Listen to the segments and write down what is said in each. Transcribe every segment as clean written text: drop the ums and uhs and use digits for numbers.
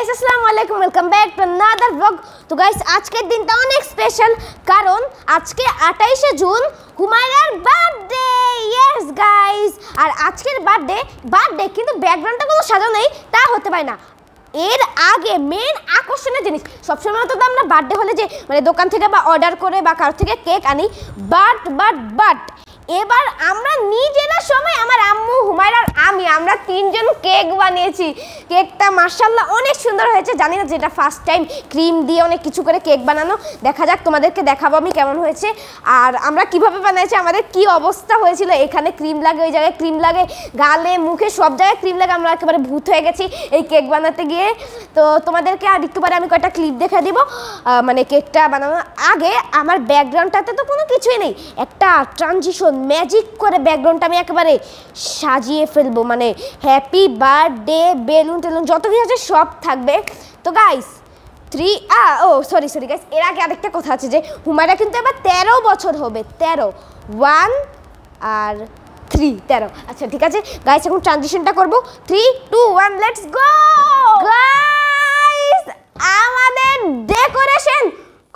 Guys আসসালামু আলাইকুম welcome back to another blog. তো গাইস আজকের দিনটা অনেক স্পেশাল, কারণ আজকে 28শে জুন হুমায়রার বার্থডে। ইয়েস গাইস, আর আজকের বার্থডে কিন্তু ব্যাকগ্রাউন্ডটা কোনো সাজানো নেই, তা হতে পারে না। এর আগে মেন আকর্ষণীয় জিনিস, সবসময় তো আমরা বার্থডে হলে যে মানে দোকান থেকে বা অর্ডার করে বা কারোর থেকে কেক আনি, বাট এবার আমরা নিজেরা সময় আমার আম্মু হুমায়রার আমরা তিনজন কেক বানিয়েছি। কেকটা মাশাআল্লাহ অনেক সুন্দর হয়েছে। জানি না যেটা ফার্স্ট টাইম ক্রিম দিয়ে অনেক কিছু করে কেক বানানো, দেখা যাক, তোমাদেরকে দেখাবো আমি কেমন হয়েছে আর আমরা কিভাবে বানাইছি, আমাদের কি অবস্থা হয়েছিল। এখানে ক্রিম লাগে, ওই জায়গায় ক্রিম লাগে, গালে মুখে সব জায়গায় ক্রিম লাগে, আমরা একেবারে ভূত হয়ে গেছি এই কেক বানাতে গিয়ে। তো তোমাদেরকে আর একটু পরে আমি কয়েকটা ক্লিপ দেখে দিব। মানে কেকটা বানানোর আগে আমার ব্যাকগ্রাউন্ডটাতে তো কোনো কিছুই নেই, একটা ট্রানজিশন ম্যাজিক করে ব্যাকগ্রাউন্ডটা আমি একেবারে সাজিয়ে ফেলবো। মানে হ্যাপি বার্থডে, বেলুন টেলুন যত কিছু আছে সব থাকবে। তো গাইস সরি গাইস, এর আগে আরেকটা কথা আছে যে হুমায়রা কিন্তু এবার 13 বছর হবে। 13 1 আর 3 13। আচ্ছা ঠিক আছে গাইস, এখন ট্রানজিশনটা করবো। 3 2 1 লেটস গো। গাইস আমাদের ডেকোরেশন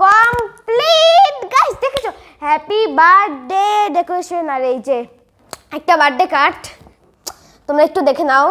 কমপ্লিট। গাইস দেখেছো, হ্যাপি বার্থডে ডেকোরেশন, আর এই যে একটা বার্থডে কার্ড, তোমরা একটু দেখে নাও।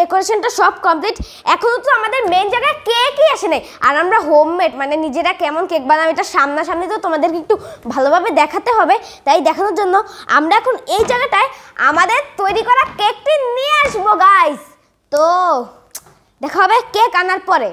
ডেকোরেশনটা সব কমপ্লিট, এখনো তো আমাদের মেন জায়গায় কেকই আসে নাই। আর আমরা হোমমেড মানে নিজেরা কেমন কেক বানাবো এটা সামনাসামনি তো তোমাদেরকে একটু ভালোভাবে দেখাতে হবে, তাই দেখানোর জন্য আমরা এখন এই জায়গাটায় আমাদের তৈরি করা কেকটি নিয়ে আসবো গাইস। তো দেখা হবে কেক আনার পরে।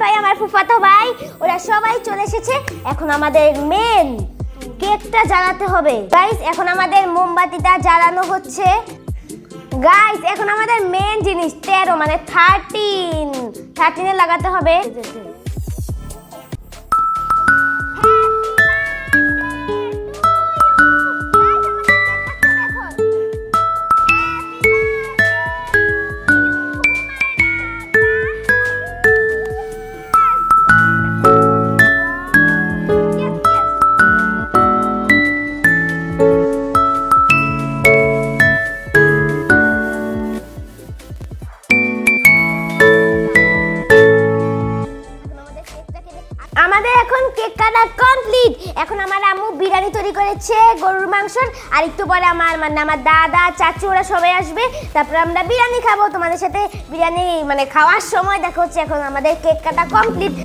ভাই, আমার ফুফাতো ভাই, ওরা সবাই চলে এসেছে। এখন আমাদের মেন কেকটা জ্বালাতে হবে গাইস। এখন আমাদের মোমবাতিটা জ্বালানো হচ্ছে গাইস। এখন আমাদের মেন জিনিস 13 মানে 13 লাগাতে হবে। আমাদের এখন কেক কাটা কমপ্লিট। এখন আমার আম্মু বিরিয়ানি তৈরি করেছে গরুর মাংসর, আর একটু পরে আমার দাদা চাচু ওরা সবাই আসবে, তারপর আমরা বিরিয়ানি খাবো। তোমাদের সাথে বিরিয়ানি মানে খাওয়ার সময় দেখা হচ্ছে। এখন আমাদের কেক কাটা কমপ্লিট।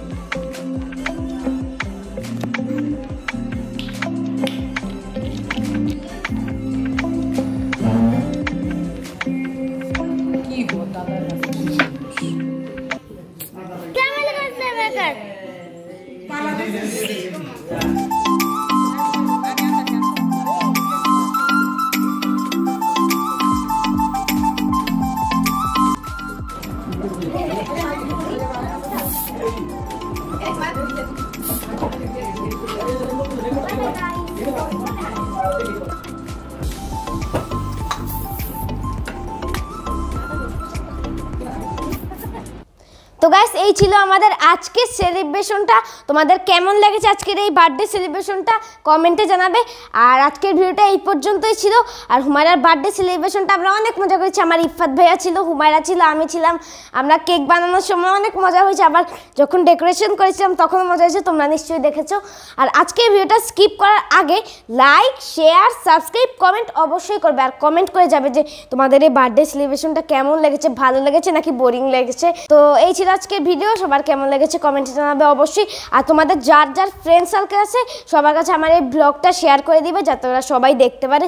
তো তো গাইস এই ছিল আমাদের আজকের সেলিব্রেশনটা। তোমাদের কেমন লেগেছে আজকের এই বার্থডে সেলিব্রেশনটা কমেন্টে জানাবে। আর আজকের ভিডিওটা এই পর্যন্তই ছিল। আর হুমায়রার বার্থডে সেলিব্রেশনটা আমরা অনেক মজা করেছি। আমার ইফাত ভাইয়া ছিল, হুমায়রা ছিল, আমি ছিলাম। আমরা কেক বানানোর সময় অনেক মজা হয়েছে, আবার যখন ডেকোরেশন করেছিলাম তখন মজা হয়েছে, তোমরা নিশ্চয়ই দেখেছো। আর আজকের ভিডিওটা স্কিপ করার আগে লাইক, শেয়ার, সাবস্ক্রাইব, কমেন্ট অবশ্যই করবে। আর কমেন্ট করে যাবে যে তোমাদের এই বার্থডে সেলিব্রেশনটা কেমন লেগেছে, ভালো লেগেছে নাকি বোরিং লেগেছে। তো এই ছিল আজকের ভিডিও। সবার কেমন লেগেছে কমেন্টে জানাবে অবশ্যই। আর তোমাদের যার যার ফ্রেন্ড সার্কেল আছে সবার কাছে আমার এই ব্লগটা শেয়ার করে দিবে যাতে ওরা সবাই দেখতে পারে।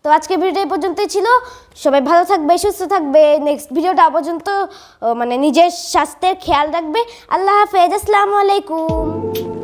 তো আজকের ভিডিওটা এই পর্যন্তই ছিল। সবাই ভালো থাকবে, সুস্থ থাকবে। নেক্সট ভিডিওটা পর্যন্ত মানে নিজের স্বাস্থ্যের খেয়াল রাখবে। আল্লাহ হাফেজ, আসসালামু আলাইকুম।